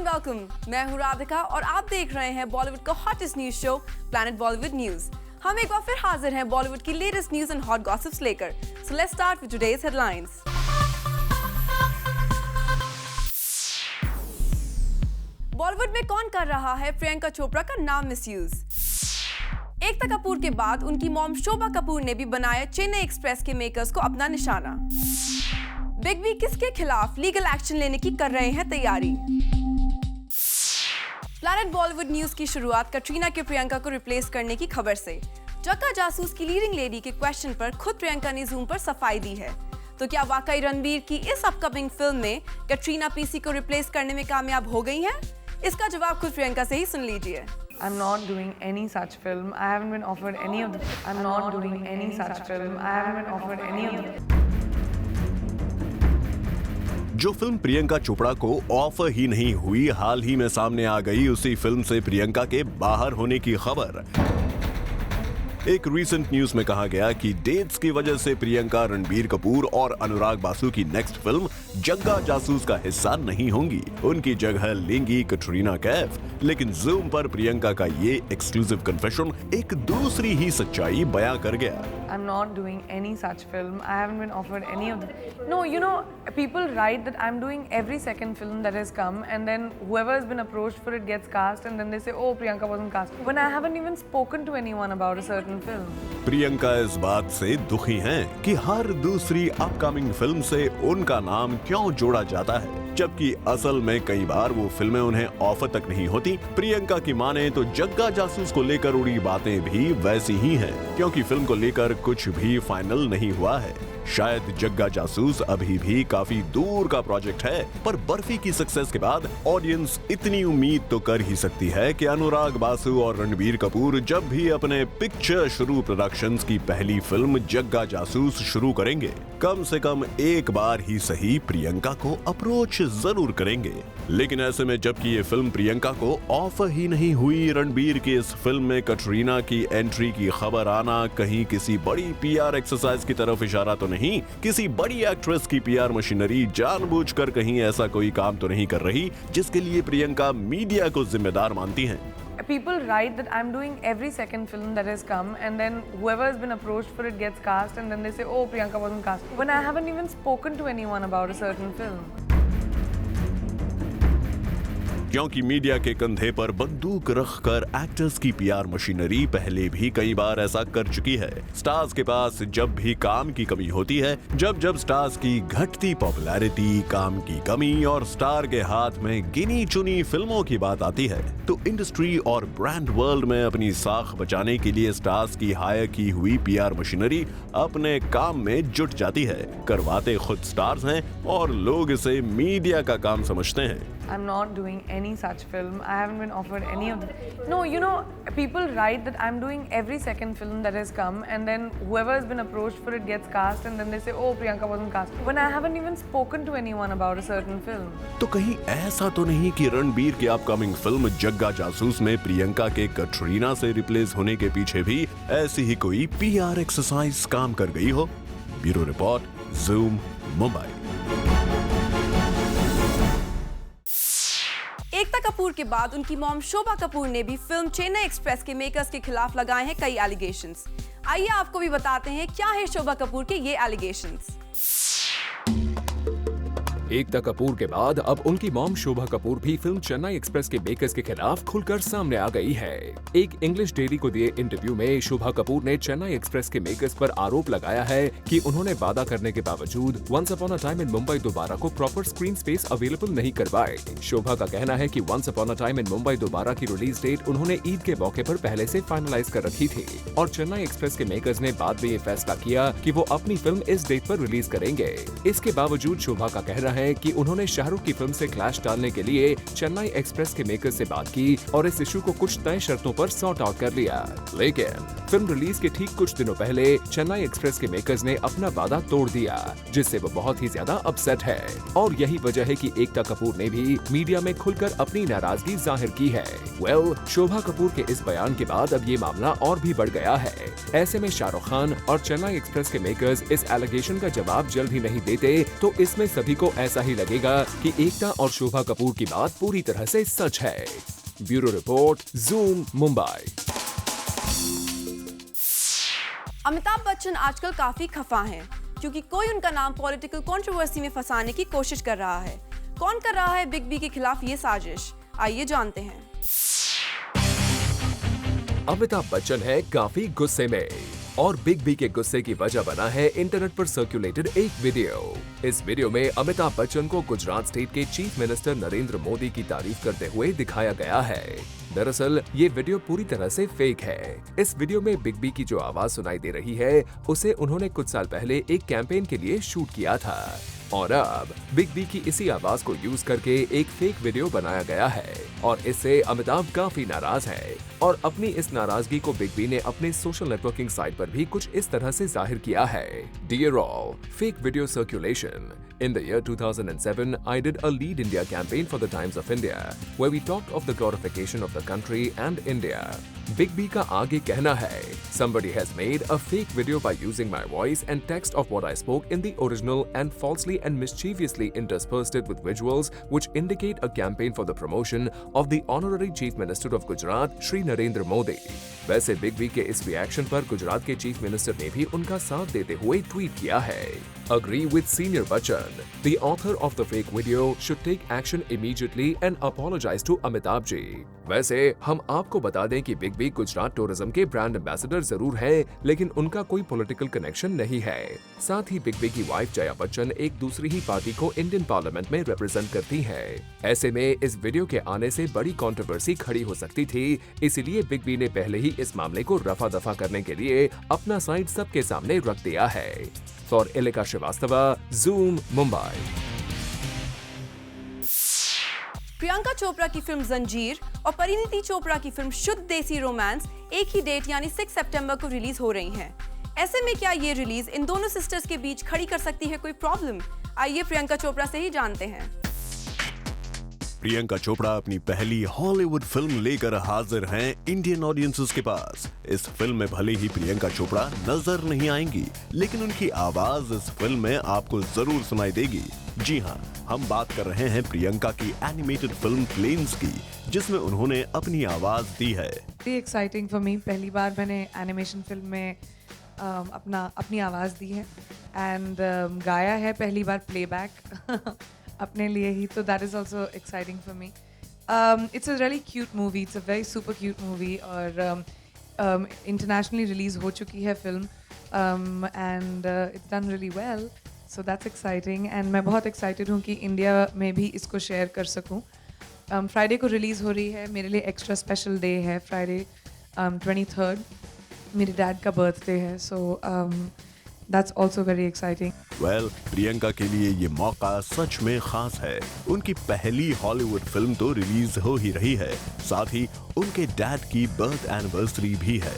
And welcome. मैं हूं राधिका और आप देख रहे हैं बॉलीवुड का hottest news show planet Bollywood news. हम एक बार फिर हाजिर हैं बॉलीवुड की latest news and hot gossips लेकर। So let's start with today's headlines. Bollywood में कौन कर रहा है प्रियंका चोपड़ा का नाम मिसयूज? एकता कपूर के बाद उनकी मॉम शोभा कपूर ने भी बनाया चेन्नई एक्सप्रेस के मेकर्स को अपना निशाना। बिग बी किसके खिलाफ लीगल एक्शन लेने की कर रहे हैं तैयारी? प्लैनेट बॉलीवुड न्यूज की शुरुआत कटरीना के प्रियंका को रिप्लेस करने की खबर से। जग्गा जासूस की लीडिंग लेडी के क्वेश्चन पर खुद प्रियंका ने जूम पर सफाई दी है। तो क्या वाकई रणबीर की इस अपकमिंग फिल्म में कटरीना पीसी को रिप्लेस करने में कामयाब हो गई हैं? इसका जवाब खुद प्रियंका से ही सुन लीजिए। I'm not doing any such film. I haven't been offered any of the. I'm not doing any such film. I haven't been offered any of the. जो फिल्म प्रियंका चोपड़ा को ऑफर ही नहीं हुई, हाल ही में सामने आ गई उसी फिल्म से प्रियंका के बाहर होने की खबर। एक रीसेंट न्यूज में कहा गया कि डेट्स की वजह से प्रियंका रणबीर कपूर और अनुराग बासु की नेक्स्ट फिल्म जग्गा जासूस का हिस्सा नहीं होंगी। उनकी जगह लेंगी कटरीना कैफ। लेकिन जूम पर प्रियंका का ये एक्सक्लूसिव कन्फेशन एक दूसरी ही सच्चाई बयां कर गया। I'm not doing any such film. I haven't been offered any of the. No, you know, people write that I'm doing every second film that has come, and then whoever has been approached for it gets cast, and then they say, "Oh, Priyanka wasn't cast." When I haven't even spoken to anyone about a certain film. Priyanka इस बात से दुखी हैं कि हर दूसरी upcoming film से उनका नाम क्यों जोड़ा जाता है, जबकि असल में कई बार वो फिल्में उन्हें ऑफर तक नहीं होती। प्रियंका की माने तो जग्गा जासूस को लेकर उड़ी बातें भी वैसी ही हैं, क्योंकि फिल्म को लेकर कुछ भी फाइनल नहीं हुआ है। शायद जग्गा जासूस अभी भी काफी दूर का प्रोजेक्ट है, पर बर्फी की सक्सेस के बाद ऑडियंस इतनी उम्मीद तो कर ही सकती है कि अनुराग बासु और रणबीर कपूर जब भी अपने पिक्चर शुरू प्रोडक्शंस की पहली फिल्म जग्गा जासूस शुरू करेंगे, कम से कम एक बार ही सही प्रियंका को अप्रोच जरूर करेंगे। लेकिन ऐसे में जबकि ये फिल्म प्रियंका को ऑफर ही नहीं हुई, रणबीर की इस फिल्म में कटरीना की एंट्री की खबर आना कहीं किसी बड़ी पीआर एक्सरसाइज की तरफ इशारा तो नहीं, किसी बड़ी एक्ट्रेस की पीआर मशीनरी जानबूझकर कहीं ऐसा कोई काम तो नहीं कर रही जिसके लिए प्रियंका मीडिया को जिम्मेदार मानती हैं। People write that I'm doing every second film that has come, and then whoever has been approached for it gets cast, and then they say, "Oh, Priyanka wasn't cast." When I haven't even spoken to anyone about a certain film. क्योंकि media के कंधे पर बंदूक रखकर actors की PR machinery पहले भी कई बार ऐसा कर चुकी है। स्टार्स के पास जब भी काम की कमी होती है, जब स्टार्स की घटती पॉपुलैरिटी, काम की कमी और स्टार के हाथ में गिनी चुनी फिल्मों की बात आती है, तो इंडस्ट्री और ब्रांड वर्ल्ड में अपनी साख बचाने के लिए स्टार्स की हायर की हुई पीआर मशीनरी अपने काम में जुट जाती है। करवाते खुद स्टार्स हैं और लोग इसे मीडिया का काम समझते हैं। I'm not doing any such film. I haven't been offered any of the. No, you know, people write that I'm doing every second film that has come, and then whoever has been approached for it gets cast, and then they say, "Oh, Priyanka wasn't cast." When I haven't even spoken to anyone about a certain film. तो कहीं ऐसा तो नहीं कि रणबीर की upcoming film जग्गा जासूस में प्रियंका के कटरीना से रिप्लेस होने के पीछे भी ऐसी ही कोई पीआर एक्सरसाइज काम कर गई हो? Bureau report, zoom, Mumbai. Ekta Kapoor के बाद उनकी मॉम शोभा कपूर ने भी फिल्म चेन्नई एक्सप्रेस के मेकर्स के खिलाफ लगाए हैं कई एलिगेशंस। आइए आपको भी बताते हैं क्या है शोभा कपूर के ये एलिगेशंस। एकता कपूर के बाद अब उनकी मॉम शोभा कपूर भी फिल्म चेन्नई एक्सप्रेस के मेकर्स के खिलाफ खुलकर सामने आ गई है। एक इंग्लिश डेली को दिए इंटरव्यू में शोभा कपूर ने चेन्नई एक्सप्रेस के मेकर्स पर आरोप लगाया है कि उन्होंने वादा करने के बावजूद once upon a time in Mumbai Dobaara को प्रॉपर स्क्रीन स्पेस अवेलेबल नहीं करवाए। शोभा का कहना है कि once upon a time in Mumbai Dobaara की रिलीज डेट उन्होंने ईद के मौके पर पहले से फाइनलाइज कर रखी थी और चेन्नई एक्सप्रेस के मेकर्स ने बाद में ये फैसला किया कि वो अपनी फिल्म इस डेट पर रिलीज करेंगे। इसके बावजूद शोभा का कहना है कि उन्होंने शाहरुख की फिल्म से क्लैश डालने के लिए चेन्नई एक्सप्रेस के मेकर्स से बात की और इस इशू को कुछ तय शर्तों पर सॉर्ट आउट कर लिया। लेकिन फिल्म रिलीज के ठीक कुछ दिनों पहले चेन्नई एक्सप्रेस के मेकर्स ने अपना वादा तोड़ दिया, जिससे वो बहुत ही ज्यादा अपसेट है और यही वजह है कि एकता कपूर ने भी मीडिया में खुलकर अपनी नाराजगी जाहिर की है। शोभा कपूर के इस बयान के बाद अब ये मामला और भी बढ़ गया है। ऐसे में शाहरुख खान और चेन्नई एक्सप्रेस के मेकर्स इस एलिगेशन का जवाब जल्द ही नहीं देते तो इसमें सभी को ऐसा ही लगेगा कि एकता और शोभा कपूर की बात पूरी तरह से सच है। Bureau report, zoom, Mumbai. Amitabh Bachchan आजकल काफी खफा हैं क्योंकि कोई उनका नाम पॉलिटिकल कंट्रोवर्सी में फंसाने की कोशिश कर रहा है। कौन कर रहा है बिग बी के खिलाफ ये साजिश, आइए जानते हैं। अमिताभ बच्चन है काफी गुस्से में और बिग बी के गुस्से की वजह बना है इंटरनेट पर सर्कुलेटेड एक वीडियो। इस वीडियो में अमिताभ बच्चन को गुजरात स्टेट के चीफ मिनिस्टर नरेंद्र मोदी की तारीफ करते हुए दिखाया गया है। दरअसल ये वीडियो पूरी तरह से फेक है। इस वीडियो में बिग बी की जो आवाज सुनाई दे रही है उसे उन्होंने कुछ साल पहले एक कैंपेन के लिए शूट किया था और अब बिग बी की इसी आवाज को यूज करके एक फेक वीडियो बनाया गया है और इससे अमिताभ काफी नाराज है और अपनी इस नाराजगी को बिग बी ने अपने सोशल नेटवर्किंग साइट पर भी कुछ इस तरह से जाहिर किया है। Dear all, fake video circulation. In the year 2007, I did a Lead India campaign for the Times of India, where we talked of the glorification of the country and India. Big B का आगे कहना है, somebody has made a fake video by using my voice and text of what I spoke in the original and falsely and mischievously interspersed it with visuals which indicate a campaign for the promotion of the Honorary Chief Minister of Gujarat, Shri Narendra Modi. वैसे big B के इस reaction पर गुजरात के chief minister ने भी उनका साथ देते हुए ट्वीट किया है। Agree with Senior Bachchan. The author of the fake video should take action immediately and apologize to Amitabh ji. वैसे हम आपको बता दें कि बिग बी गुजरात टूरिज्म के ब्रांड एम्बेसडर जरूर हैं, लेकिन उनका कोई पॉलिटिकल कनेक्शन नहीं है। साथ ही बिग बी की वाइफ जया बच्चन एक दूसरी ही पार्टी को इंडियन पार्लियामेंट में रिप्रेजेंट करती हैं। ऐसे में इस वीडियो के आने से बड़ी कंट्रोवर्सी खड़ी हो सकती थी, इसीलिए बिग बी ने पहले ही इस मामले को रफा दफा करने के लिए अपना साइड सबके सामने रख दिया है। For Ilika Srivastava, zoom, Mumbai. प्रियंका चोपड़ा की फिल्म जंजीर और परिणीति चोपड़ा की फिल्म शुद्ध देसी रोमांस एक ही डेट यानी 6 सितंबर को रिलीज हो रही हैं। ऐसे में क्या ये रिलीज इन दोनों सिस्टर्स के बीच खड़ी कर सकती है कोई प्रॉब्लम? आइए प्रियंका चोपड़ा से ही जानते हैं। प्रियंका चोपड़ा अपनी पहली हॉलीवुड फिल्म लेकर हाजिर हैं इंडियन ऑडियंसेस के पास। इस फिल्म में भले ही प्रियंका चोपड़ा नजर नहीं आएंगी, लेकिन उनकी आवाज इस फिल्म में आपको जरूर सुनाई देगी। जी हाँ, हम बात कर रहे हैं प्रियंका की एनिमेटेड फिल्म प्लेन्स की, जिसमें उन्होंने अपनी आवाज दी है। एक्साइटिंग फॉर मी, पहली बार मैंने एनिमेशन फिल्म में अपनी आवाज़ दी है एंड गाया है पहली बार प्लेबैक अपने लिए ही, तो that is also exciting for me. It's a really cute movie, it's a very super cute movie और इंटरनेशनली रिलीज़ हो चुकी है film and it's done really well, so that's exciting and मैं बहुत एक्साइटेड हूँ कि इंडिया में भी इसको शेयर कर सकूँ। फ्राइडे को रिलीज़ हो रही है, मेरे लिए एक्स्ट्रा स्पेशल डे है फ्राइडे 23rd, मेरे डैड का बर्थडे है, so that's also very exciting. Well, Priyanka के लिए ये मौका सच में खास है। उनकी पहली हॉलीवुड फिल्म तो रिलीज हो ही रही है, साथ ही उनके डैड की बर्थ एनिवर्सरी भी है।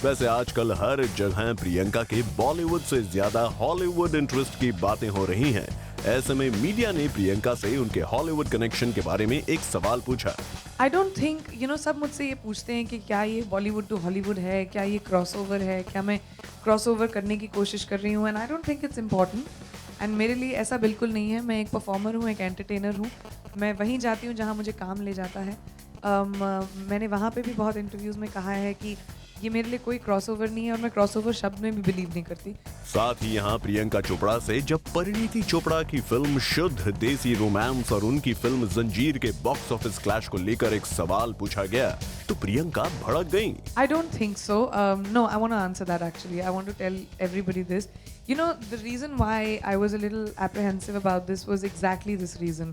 वैसे आजकल हर जगह प्रियंका के बॉलीवुड से ज्यादा हॉलीवुड इंटरेस्ट की बातें हो रही हैं। ऐसे में मीडिया ने प्रियंका से उनके हॉलीवुड कनेक्शन के बारे में एक सवाल पूछा। आई डोंट थिंक सब मुझसे ये पूछते हैं कि क्या ये बॉलीवुड टू हॉलीवुड है, क्या ये क्रॉसओवर है, क्या मैं क्रॉसओवर करने की कोशिश कर रही हूँ, and I don't think it's important. And मेरे लिए ऐसा बिल्कुल नहीं है। मैं एक परफॉर्मर हूँ, एक एंटरटेनर हूँ, मैं वहीं जाती हूँ जहाँ मुझे काम ले जाता है। मैंने वहाँ पे भी बहुत इंटरव्यूज़ में कहा है कि ये मेरे लिए कोई क्रॉसओवर नहीं है और मैं क्रॉसओवर शब्द में भी बिलीव नहीं करती। साथ ही यहाँ प्रियंका चोपड़ा से जब परिणीति चोपड़ा की फिल्म शुद्ध देसी रोमांस और उनकी फिल्म जंजीर के बॉक्स ऑफिस क्लैश को लेकर एक सवाल पूछा गया तो प्रियंका भड़क गईं। I don't think so. No, I want to answer that actually. I want to tell everybody this. The reason why I was a little apprehensive about this was exactly this reason.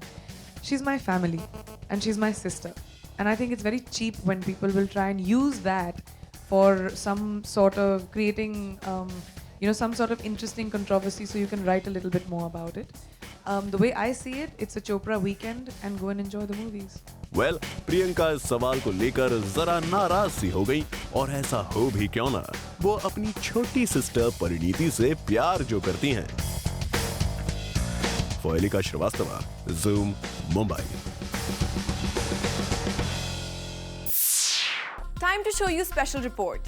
She's my family and she's my sister. And I think it's very cheap when people will try and use that for some sort of creating, some sort of interesting controversy so you can write a little bit more about it. The way I see it, it's a Chopra weekend and go and enjoy the movies. Well, Priyanka इस सवाल को लेकर जरा नाराज सी हो गई और ऐसा हो भी क्यों ना, वो अपनी छोटी सिस्टर परिणीति से प्यार जो करती हैं। Ilika Srivastava, zoom, Mumbai. Time to show you special report.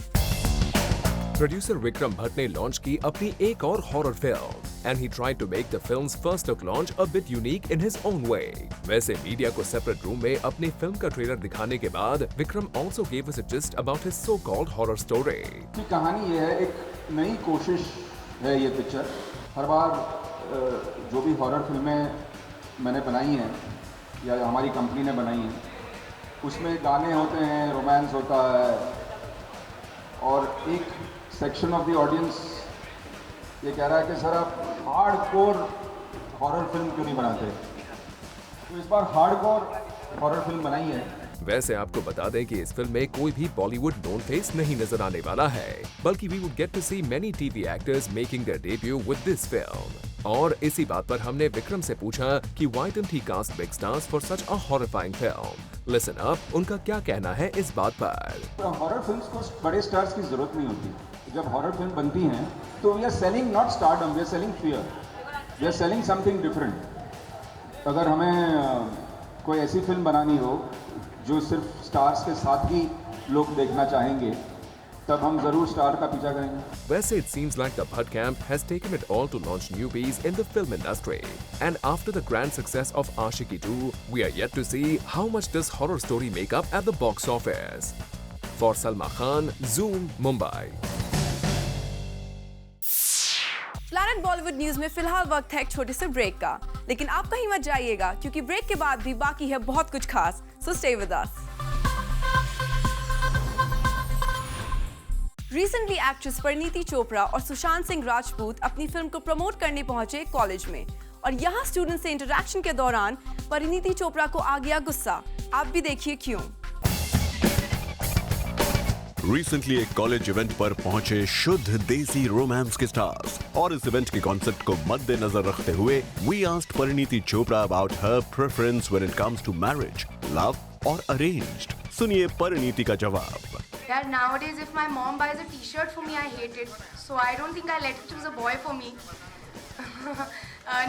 Producer Vikram Bhatt ने लॉन्च की अपनी एक और horror film and he tried to make the film's first look launch a bit unique in his own way. वैसे मीडिया को सेपरेट रूम में अपनी film का ट्रेलर दिखाने के बाद Vikram also gave us a gist about his so-called horror story. की कहानी ये है, एक नई कोशिश है ये पिक्चर। हर बार जो भी हॉरर फिल्में मैंने बनाई हैं या हमारी कंपनी ने बनाई हैं, उसमें गाने होते हैं, रोमांस होता है, और एक सेक्शन ऑफ द ऑडियंस ये कह रहा है कि सर आप हार्डकोर हॉरर फिल्म क्यों नहीं बनाते। तो इस बार हार्डकोर हॉरर फिल्म बनाई है। वैसे आपको बता दें कि इस फिल्म में कोई भी बॉलीवुड नोन फेस नहीं नजर आने वाला है, बल्कि we would get to see many TV actors making their debut with this film. और इसी बात पर हमने विक्रम से पूछा कि why didn't he cast big stars for such a horrifying film. Listen up, उनका क्या कहना है इस बात पर। हॉरर फिल्म्स को बड़े स्टार्स की जरूरत नहीं होती। जब हॉरर फिल्म बनती हैं तो we are selling not stardom, we are selling fear, we are selling something different. अगर हमें कोई ऐसी फिल्म बनानी हो जो सिर्फ स्टार्स के साथ ही लोग देखना चाहेंगे, तब हम जरूर स्टार का पीछा करेंगे। वैसे it seems like the Bhatt camp has taken it all to launch newbies in the film industry. And after the grand success of Aashiqui 2, we are yet to see how much this horror story make up at the box office. For Salma Khan, Zoom, Mumbai. Planet Bollywood news में फिलहाल वक्त है एक छोटे से break का, लेकिन आप कहीं मत जाइएगा क्योंकि ब्रेक के बाद भी बाकी है बहुत कुछ खास। So stay with us. Recently actress Parineeti Chopra और सुशांत सिंह राजपूत अपनी फिल्म को प्रमोट करने पहुंचे कॉलेज में, और यहाँ स्टूडेंट से इंटरेक्शन के दौरान परिणीति चोपड़ा को आ गया गुस्सा। आप भी देखिए क्यों। रिसेंटली एक कॉलेज इवेंट पर पहुंचे शुद्ध देसी रोमांस के स्टार्स, और इस इवेंट के कॉन्सेप्ट को मद्देनजर रखते हुए we asked Parineeti Chopra about her preference when it comes to marriage, love और अरेंज्ड। सुनिए परिणीति का जवाब। Yeah, nowadays if my mom buys a t-shirt for me, I hate it. So I don't think I let her choose a boy for me.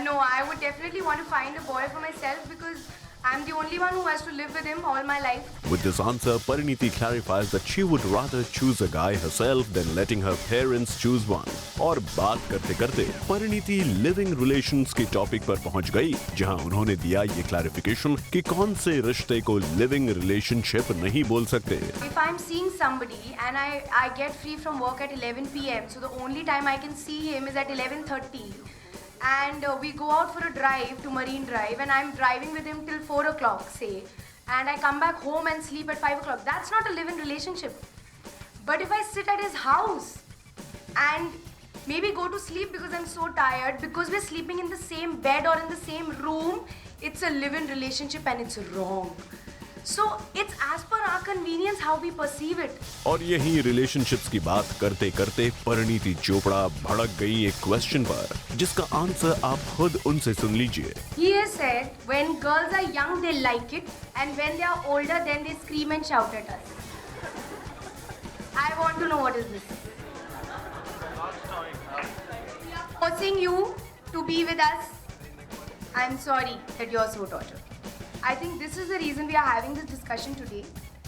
No, I would definitely want to find a boy for myself because I'm the only one who has to live with him all my life. With this answer, Pariniti clarifies that she would rather choose a guy herself than letting her parents choose one. और बात करते करते Parineeti living relations के topic पर पहुंच गई, जहां उन्होंने दिया ये क्लैरिफिकेशन कि कौन से रिश्ते को लिविंग रिलेशनशिप नहीं बोल सकते। If I'm seeing somebody and I get free from work at 11 p.m. so the only time I can see him is at 11:30. And we go out for a drive to Marine Drive and I'm driving with him till 4 o'clock, say. And I come back home and sleep at 5 o'clock. That's not a live-in relationship. But if I sit at his house and maybe go to sleep because I'm so tired, because we're sleeping in the same bed or in the same room, it's a live-in relationship and it's wrong. So it's as per our convenience how we perceive it. और यही relationships की बात करते करते परिणीति चोपड़ा भड़क गई एक question पर, जिसका आंसर आप खुद उनसे सुन लीजिए। He has said, when girls are young, they like it, and when they are older, then they scream and shout at us. I want to know what is this. Forcing you to be with us. I'm sorry that you're so tortured. I think this is the reason we are having this discussion today.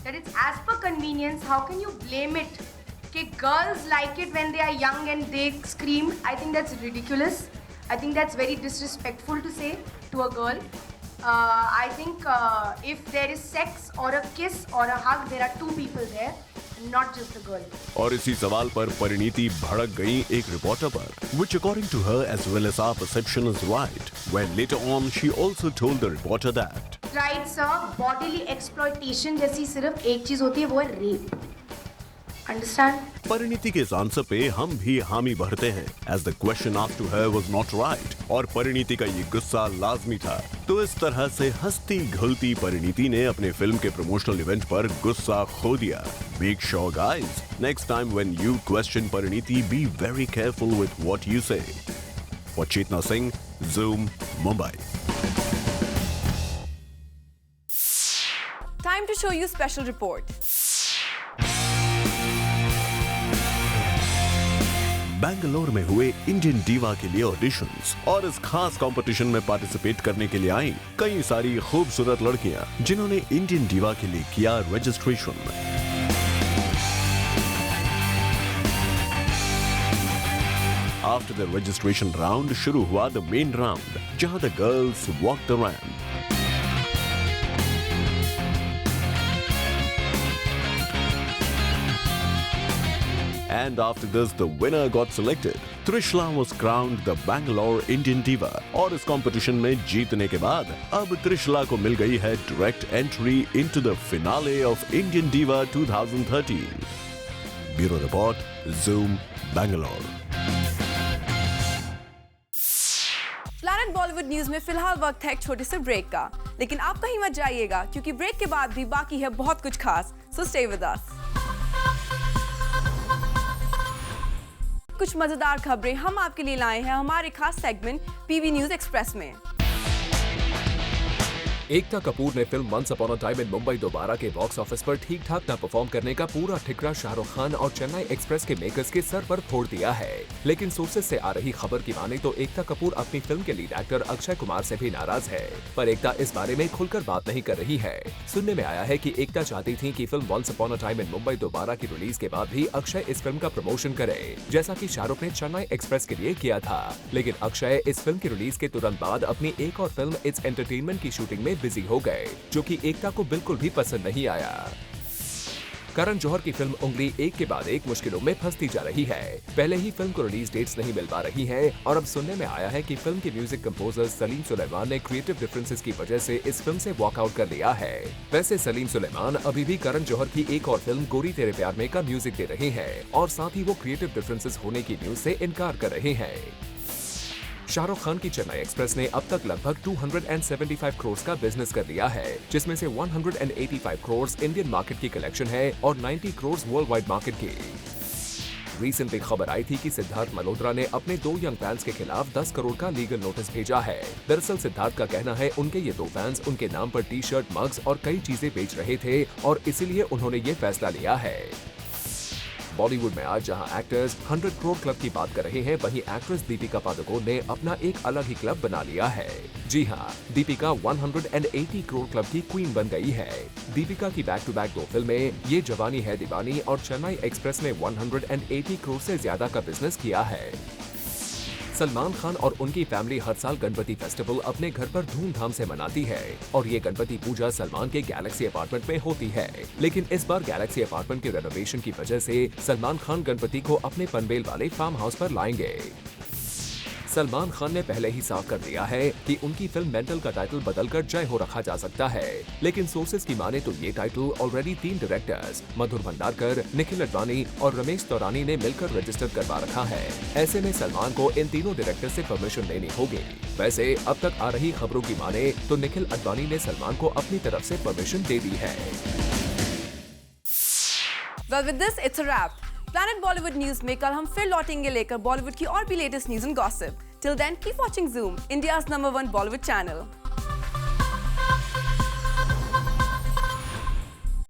That it's as per convenience. How can you blame it? Okay, girls like it when they are young and they scream. I think that's ridiculous. I think that's very disrespectful to say to a girl. I think if there is sex or a kiss or a hug, there are two people there, not just the girl. और इसी सवाल पर परिणीति भड़क गई एक reporter पर, which according to her as well as our perception is right. When later on she also told the reporter that. Right, sir. Bodily exploitation जैसी सिर्फ एक चीज होती है, वो है rape. Understand? परिणीति के इस आंसर पे हम भी हामी भरते हैं, as the question asked to her was not right, और परिणीति का ये गुस्सा लाजमी था। तो इस तरह से हंसती घुलती परिणीति ने अपने फिल्म के प्रमोशनल इवेंट पर गुस्सा खो दिया। Make sure guys, next time when you question Pariniti, be very careful with what you say. For Chetna Singh, Zoom, Mumbai. Time to show you special report. Bangalore में हुए इंडियन डीवा के लिए auditions, और इस खास कंपटीशन में participate करने के लिए आई कई सारी खूबसूरत लड़कियां, जिन्होंने इंडियन डीवा के लिए किया registration. After the registration round शुरू हुआ द मेन राउंड, जहां the girls walk the ramp. And after this, the winner got selected. Trishla was crowned the Bangalore Indian Diva. और इस कंपटीशन में जीतने के बाद अब त्रिशला को मिल गई है direct entry into the finale of Indian diva 2013। Bureau report, Zoom, Bangalore। Planet Bollywood news में फिलहाल वक्त है एक छोटे से ब्रेक का, लेकिन आप कहीं मत जाइएगा क्योंकि ब्रेक के बाद भी बाकी है बहुत कुछ खास। So stay with us. कुछ मजेदार खबरें हम आपके लिए लाए हैं हमारे खास सेगमेंट पीवी न्यूज एक्सप्रेस में। एकता कपूर ने film once upon a time in Mumbai Dobaara के बॉक्स ऑफिस पर ठीक ठाक न परफॉर्म करने का पूरा ठिकरा शाहरुख खान और चेन्नई एक्सप्रेस के मेकर्स के सर पर फोड़ दिया है। लेकिन सोर्सेज से आ रही खबर की माने तो एकता कपूर अपनी फिल्म के लीड एक्टर अक्षय कुमार से भी नाराज है, पर एकता इस बारे में खुलकर बात नहीं कर रही है। सुनने में आया है कि एकता चाहती थी कि film once upon a time in Mumbai Dobaara की रिलीज के बाद भी अक्षय इस फिल्म का प्रमोशन करे, जैसा कि शाहरुख ने चेन्नई एक्सप्रेस के लिए किया था। लेकिन अक्षय इस फिल्म की रिलीज के तुरंत बाद अपनी एक और फिल्म इट्स एंटरटेनमेंट की शूटिंग में बिजी हो गए, जो कि एकता को बिल्कुल भी पसंद नहीं आया। करण जौहर की फिल्म उंगली एक के बाद एक मुश्किलों में फंसती जा रही है। पहले ही फिल्म को रिलीज डेट्स नहीं मिल पा रही हैं और अब सुनने में आया है कि फिल्म के म्यूजिक कंपोजर सलीम सुलेमान ने क्रिएटिव डिफरेंसेस की वजह से इस फिल्म से वॉकआउट कर लिया है। वैसे सलीम सुलेमान अभी भी करण जौहर की एक और फिल्म गोरी तेरे प्यार में का म्यूजिक दे रहे हैं और साथ ही वो क्रिएटिव डिफरेंसेस होने की न्यूज से इनकार कर रहे हैं। शाहरुख खान की चेन्नई एक्सप्रेस ने अब तक लगभग 275 करोड़ का बिजनेस कर लिया है, जिसमें से 185 करोड़ इंडियन मार्केट की कलेक्शन है और 90 करोड़ वर्ल्ड वाइड मार्केट की। रिसेंटली खबर आई थी कि सिद्धार्थ मल्होत्रा ने अपने 2 यंग फैंस के खिलाफ 10 करोड़ का लीगल नोटिस भेजा है। दरअसल सिद्धार्थ का कहना है उनके ये 2 फैंस उनके नाम पर टी शर्ट, मग्स और कई चीजें बेच रहे थे और इसीलिए उन्होंने ये फैसला लिया है। बॉलीवुड में आज जहां एक्टर्स 100 करोड़ क्लब की बात कर रहे हैं, वहीं एक्ट्रेस दीपिका पादुकोण ने अपना एक अलग ही क्लब बना लिया है। जी हां, दीपिका 180 करोड़ क्लब की क्वीन बन गई है। दीपिका की बैक टू बैक 2 फिल्में ये जवानी है दीवानी और चेन्नई एक्सप्रेस ने 180 करोड़ से ज्यादा का बिजनेस किया है। सलमान खान और उनकी फैमिली हर साल गणपति फेस्टिवल अपने घर पर धूमधाम से मनाती है और ये गणपति पूजा सलमान के गैलेक्सी अपार्टमेंट में होती है। लेकिन इस बार गैलेक्सी अपार्टमेंट के रेनोवेशन की वजह से सलमान खान गणपति को अपने पनवेल वाले फार्म हाउस पर लाएंगे। सलमान खान ने पहले ही साफ कर दिया है कि उनकी फिल्म मेंटल का टाइटल बदलकर जय हो रखा जा सकता है, लेकिन सोर्सेज की माने तो ये टाइटल ऑलरेडी 3 डायरेक्टर्स मधुर भंडारकर, निखिल अडवाणी और रमेश तौरानी ने मिलकर रजिस्टर करवा रखा है। ऐसे में सलमान को इन तीनों डायरेक्टर से परमिशन लेनी होगी। वैसे अब तक आ रही खबरों की माने तो निखिल अडवाणी ने सलमान को अपनी तरफ से परमिशन दे दी है। Well, with this, it's a wrap. Planet Bollywood news में कल हम फिर लौटेंगे लेकर बॉलीवुड की और भी latest news and gossip. Till then, keep watching Zoom, India's #1 Bollywood channel.